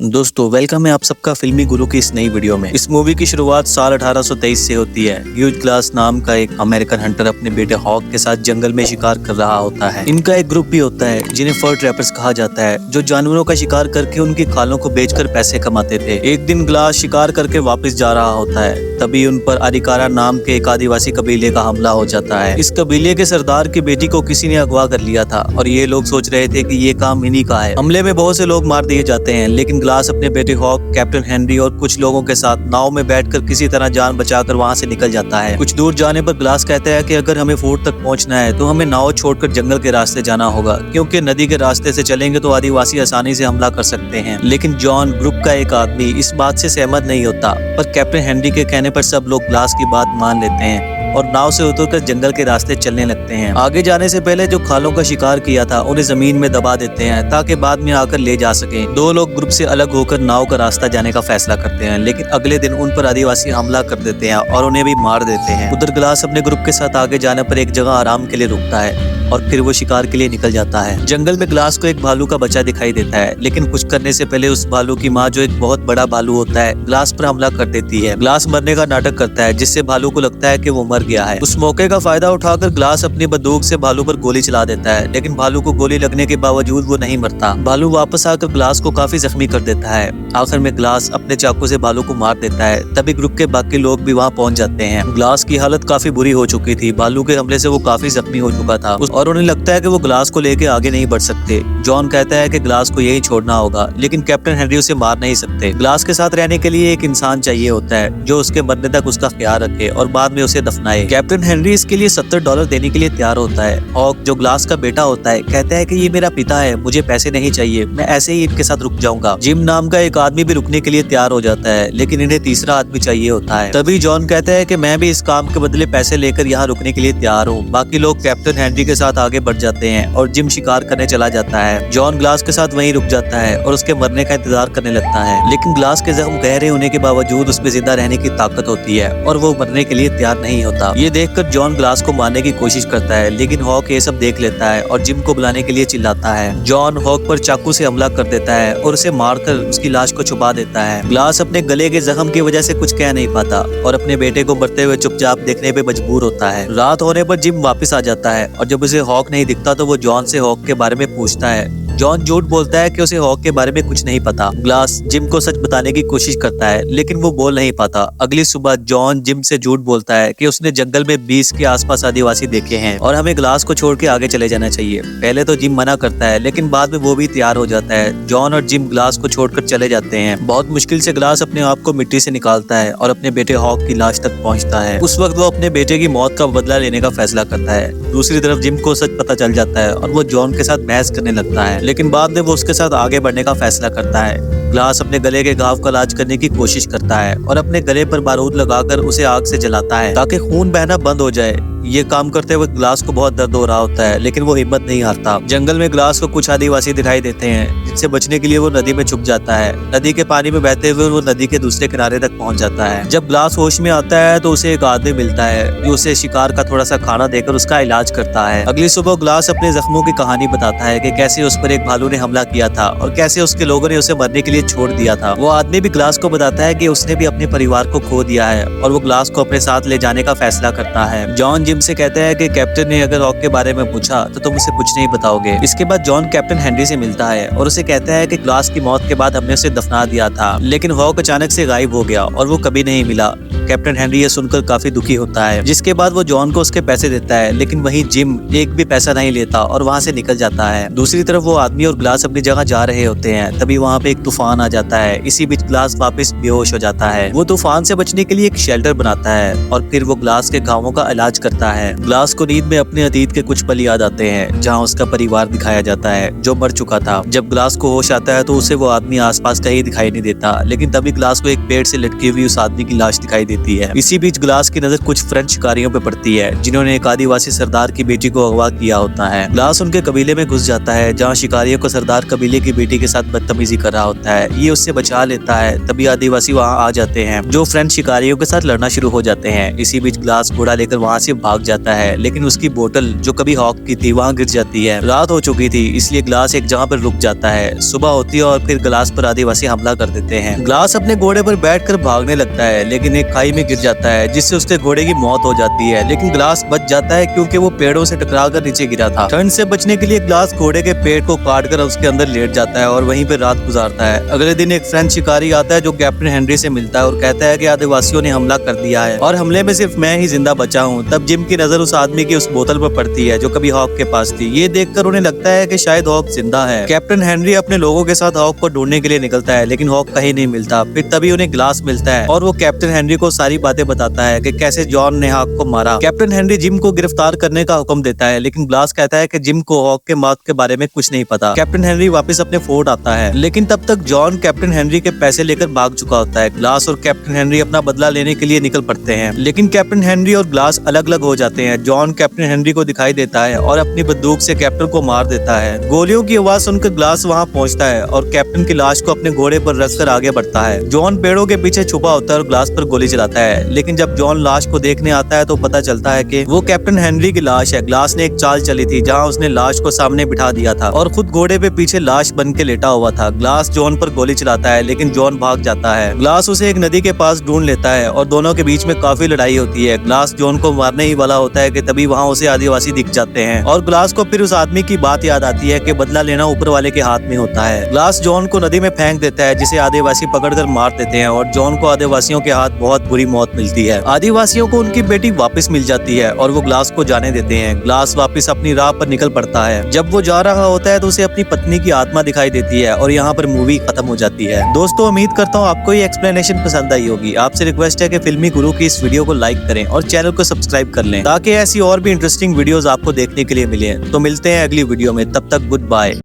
दोस्तों वेलकम है आप सबका फिल्मी गुरु की इस नई वीडियो में। इस मूवी की शुरुआत साल 1823 से होती है। ह्यूज ग्लास नाम का एक अमेरिकन हंटर अपने बेटे हॉक के साथ जंगल में शिकार कर रहा होता है। इनका एक ग्रुप भी होता है जिन्हें फर ट्रैपर्स कहा जाता है, जो जानवरों का शिकार करके उनकी खालों को बेचकर पैसे कमाते थे। एक दिन ग्लास शिकार करके वापस जा रहा होता है, तभी उन पर अरिकारा नाम के एक आदिवासी कबीले का हमला हो जाता है। इस कबीले के सरदार की बेटी को किसी ने अगवा कर लिया था और ये लोग सोच रहे थे कि ये काम इन्हीं का है। हमले में बहुत से लोग मार दिए जाते हैं, लेकिन ग्लास अपने बेटे हॉक, कैप्टन हेनरी और कुछ लोगों के साथ नाव में बैठकर किसी तरह जान बचाकर वहां से निकल जाता है। कुछ दूर जाने पर ग्लास कहता है कि अगर हमें फोर्ट तक पहुंचना है तो हमें नाव छोड़कर जंगल के रास्ते जाना होगा, क्योंकि नदी के रास्ते से चलेंगे तो आदिवासी आसानी से हमला कर सकते हैं। लेकिन जॉन, ग्रुप का एक आदमी, इस बात से सहमत नहीं होता, पर कैप्टन हेनरी के कहने पर सब लोग ग्लास की बात मान लेते हैं और नाव से उतरकर जंगल के रास्ते चलने लगते हैं। आगे जाने से पहले जो खालों का शिकार किया था उन्हें जमीन में दबा देते हैं ताकि बाद में आकर ले जा सके। दो लोग ग्रुप से अलग होकर नाव का रास्ता जाने का फैसला करते हैं, लेकिन अगले दिन उन पर आदिवासी हमला कर देते हैं और उन्हें भी मार देते हैं। उधर ग्लास अपने ग्रुप के साथ आगे जाने पर एक जगह आराम के लिए रुकता है और फिर वो शिकार के लिए निकल जाता है। जंगल में ग्लास को एक भालू का बच्चा दिखाई देता है, लेकिन कुछ करने से पहले उस भालू की माँ, जो एक बहुत बड़ा भालू होता है, ग्लास पर हमला कर देती है। ग्लास मरने का नाटक करता है, जिससे भालू को लगता है कि वो मर गया है। उस मौके का फायदा उठाकर ग्लास अपनी बंदूक से भालू पर गोली चला देता है, लेकिन भालू को गोली लगने के बावजूद वो नहीं मरता। भालू वापस आकर ग्लास को काफी जख्मी कर देता है। आखिर में ग्लास अपने चाकू से भालू को मार देता है। तभी ग्रुप के बाकी लोग भी वहाँ पहुँच जाते हैं। ग्लास की हालत काफी बुरी हो चुकी थी, भालू के हमले से वो काफी जख्मी हो चुका था और उन्हें लगता है कि वो ग्लास को लेके आगे नहीं बढ़ सकते। जॉन कहता है कि ग्लास को यही छोड़ना होगा, लेकिन कैप्टन हेनरी उसे मार नहीं सकते। ग्लास के साथ रहने के लिए एक इंसान चाहिए होता है जो उसके मरने तक उसका ख्याल रखे और बाद में उसे दफनाए। कैप्टन हेनरी इसके लिए $70 देने के लिए तैयार होता है। हॉक, जो ग्लास का बेटा होता है, कहता है कि ये मेरा पिता है, मुझे पैसे नहीं चाहिए, मैं ऐसे ही इनके साथ रुक जाऊंगा। जिम नाम का एक आदमी भी रुकने के लिए तैयार हो जाता है, लेकिन इन्हें तीसरा आदमी चाहिए होता है। तभी जॉन कहता है कि मैं भी इस काम के बदले पैसे लेकर यहाँ रुकने के लिए तैयार हूँ। बाकी लोग कैप्टन हेनरी के साथ आगे बढ़ जाते हैं और जिम शिकार करने चला जाता है। जॉन ग्लास के साथ वहीं रुक जाता है और उसके मरने का इंतजार करने लगता है, लेकिन ग्लास के जख्म गहरे होने के बावजूद उसमें जिंदा रहने की ताकत होती है और वो मरने के लिए तैयार नहीं होता। ये देखकर जॉन ग्लास को मारने की कोशिश करता है, लेकिन हॉक ये सब देख लेता है और जिम को बुलाने के लिए चिल्लाता है। जॉन हॉक पर चाकू से हमला कर देता है और उसे मारकर उसकी लाश को छुपा देता है। ग्लास अपने गले के जख्म की वजह से कुछ कह नहीं पाता और अपने बेटे को मरते हुए चुपचाप देखने पे मजबूर होता है। रात होने पर जिम वापस आ जाता है और जब उसे हॉक नहीं दिखता तो वो जॉन से हॉक के बारे में पूछता है। जॉन झूठ बोलता है कि उसे हॉक के बारे में कुछ नहीं पता। ग्लास जिम को सच बताने की कोशिश करता है, लेकिन वो बोल नहीं पाता। अगली सुबह जॉन जिम से झूठ बोलता है कि उसने जंगल में 20 के आसपास आदिवासी देखे हैं और हमें ग्लास को छोड़ के आगे चले जाना चाहिए। पहले तो जिम मना करता है, लेकिन बाद में वो भी तैयार हो जाता है। जॉन और जिम ग्लास को छोड़कर चले जाते हैं। बहुत मुश्किल से ग्लास अपने आप को मिट्टी से निकालता है और अपने बेटे हॉक की लाश तक पहुंचता है। उस वक्त वो अपने बेटे की मौत का बदला लेने का फैसला करता है। दूसरी तरफ जिम को सच पता चल जाता है और वो जॉन के साथ बहस करने लगता है, लेकिन बाद में वो उसके साथ आगे बढ़ने का फैसला करता है। ग्लास अपने गले के घाव का इलाज करने की कोशिश करता है और अपने गले पर बारूद लगाकर उसे आग से जलाता है ताकि खून बहना बंद हो जाए। ये काम करते हुए ग्लास को बहुत दर्द हो रहा होता है, लेकिन वो हिम्मत नहीं हारता। जंगल में ग्लास को कुछ आदिवासी दिखाई देते हैं, जिनसे बचने के लिए वो नदी में छुप जाता है। नदी के पानी में बहते हुए वो नदी के दूसरे किनारे तक पहुंच जाता है। जब ग्लास होश में आता है तो उसे एक आदमी मिलता है जो उसे शिकार का थोड़ा सा खाना देकर उसका इलाज करता है। अगली सुबह ग्लास अपने जख्मों की कहानी बताता है कि कैसे उस पर एक भालू ने हमला किया था और कैसे उसके लोगों ने उसे मरने के लिए छोड़ दिया था। वो आदमी भी ग्लास को बताता है कि उसने भी अपने परिवार को खो दिया है और वो ग्लास को अपने साथ ले जाने का फैसला करता है। जॉन जिम से कहता है कि कैप्टन ने अगर हॉक के बारे में पूछा तो तुम उसे कुछ नहीं बताओगे। इसके बाद जॉन कैप्टन हेनरी से मिलता है और उसे कहता है कि ग्लास की मौत के बाद हमने उसे दफना दिया था, लेकिन हॉक अचानक से गायब हो गया और वो कभी नहीं मिला। कैप्टन हेनरी ये सुनकर काफी दुखी होता है, जिसके बाद वो जॉन को उसके पैसे देता है, लेकिन वहीं जिम एक भी पैसा नहीं लेता और वहाँ से निकल जाता है। दूसरी तरफ वो आदमी और ग्लास अपनी जगह जा रहे होते हैं, तभी वहाँ पे एक तूफान आ जाता है। इसी बीच ग्लास वापस बेहोश हो जाता है। वो तूफान से बचने के लिए एक शेल्टर बनाता है और फिर वो ग्लास के घावों का इलाज करता है। ग्लास को नींद में अपने अतीत के कुछ पल याद आते हैं, जहाँ उसका परिवार दिखाया जाता है जो मर चुका था। जब ग्लास को होश आता है तो उसे वो आदमी आसपास कहीं दिखाई नहीं देता, लेकिन तभी ग्लास को एक पेड़ से लटकी हुई उस आदमी की लाश दिखाई देती देती है। इसी बीच ग्लास की नजर कुछ फ्रेंच शिकारियों पे पड़ती है जिन्होंने एक आदिवासी सरदार की बेटी को अगवा किया होता है। ग्लास उनके कबीले में घुस जाता है जहाँ शिकारियों को सरदार कबीले की बेटी के साथ बदतमीजी कर रहा होता है। ये उससे बचा लेता है, तभी आदिवासी वहाँ आ जाते हैं जो फ्रेंच शिकारियों के साथ लड़ना शुरू हो जाते हैं। इसी बीच ग्लास घोड़ा लेकर वहाँ से भाग जाता है, लेकिन उसकी बोतल जो कभी हॉक की थी वहाँ गिर जाती है। रात हो चुकी थी इसलिए ग्लास एक जगह पर रुक जाता है। सुबह होती है और फिर ग्लास पर आदिवासी हमला कर देते हैं। ग्लास अपने घोड़े पर बैठकर भागने लगता है, लेकिन एक खाई में गिर जाता है जिससे उसके घोड़े की मौत हो जाती है। लेकिन ग्लास बच जाता है क्योंकि वो पेड़ों से टकराकर नीचे गिरा था। ठंड से बचने के लिए ग्लास घोड़े के पेट को काटकर उसके अंदर लेट जाता है और वहीं पे रात गुजारता है। अगले दिन एक फ्रेंच शिकारी आता है जो कैप्टन हेनरी से मिलता है और कहता है कि आदिवासियों ने हमला कर दिया है और हमले में सिर्फ मैं ही जिंदा बचा हूँ। तब जिम की नजर उस आदमी की उस बोतल पर पड़ती है जो कभी हॉक के पास थी। ये देखकर उन्हें लगता है कि शायद हॉक जिंदा है। कैप्टन हेनरी अपने लोगों के साथ हॉक को ढूंढने के लिए निकलता है, लेकिन हॉक कहीं नहीं मिलता। फिर तभी उन्हें ग्लास मिलता है और वो कैप्टन हेनरी को सारी बातें बताता है कि कैसे जॉन ने हॉक को मारा। कैप्टन हेनरी जिम को गिरफ्तार करने का हुक्म देता है, लेकिन ग्लास कहता है कि जिम को हॉक के मौत के बारे में कुछ नहीं पता। कैप्टन हेनरी वापस अपने फोर्ट आता है, लेकिन तब तक जॉन कैप्टन हेनरी के पैसे लेकर भाग चुका होता है। ग्लास और कैप्टन हेनरी अपना बदला लेने के लिए निकल पड़ते हैं, लेकिन कैप्टन हेनरी और ग्लास अलग अलग हो जाते हैं। जॉन कैप्टन हेनरी को दिखाई देता है और अपनी बंदूक से कैप्टन को मार देता है। गोलियों की आवाज सुनकर ग्लास वहाँ पहुँचता है और कैप्टन की लाश को अपने घोड़े पर रखकर आगे बढ़ता है। जॉन पेड़ों के पीछे छुपा होता है और ग्लास पर गोली चलाता है, लेकिन जब जॉन लाश को देखने आता है तो पता चलता है कि वो कैप्टन हेनरी की लाश है। ग्लास ने एक चाल चली थी जहाँ उसने लाश को सामने बिठा दिया था और खुद घोड़े पे पीछे लाश बन के लेटा हुआ था। ग्लास जॉन पर गोली चलाता है, लेकिन जॉन भाग जाता है। ग्लास उसे एक नदी के पास ढूंढ लेता है और दोनों के बीच में काफी लड़ाई होती है। ग्लास जॉन को मारने ही वाला होता है कि तभी वहाँ उसे आदिवासी दिख जाते हैं और ग्लास को फिर उस आदमी की बात याद आती है कि बदला लेना ऊपर वाले के हाथ में होता है। ग्लास जॉन को नदी में फेंक देता है जिसे आदिवासी पकड़कर मार देते हैं और जॉन को आदिवासियों के हाथ बहुत बुरी मौत मिलती है। आदिवासियों को उनकी बेटी वापस मिल जाती है और वो ग्लास को जाने देते हैं। ग्लास वापस अपनी राह पर निकल पड़ता है। जब वो जा रहा होता है तो उसे अपनी पत्नी की आत्मा दिखाई देती है और यहाँ पर मूवी खत्म हो जाती है। दोस्तों, उम्मीद करता हूँ आपको ये एक्सप्लेनेशन पसंद आई होगी। आपसे रिक्वेस्ट है कि फिल्मी गुरु की इस वीडियो को लाइक करें और चैनल को सब्सक्राइब कर लें ताकि ऐसी और भी इंटरेस्टिंग वीडियोस आपको देखने के लिए मिले। तो मिलते हैं अगली वीडियो में, तब तक गुड बाय।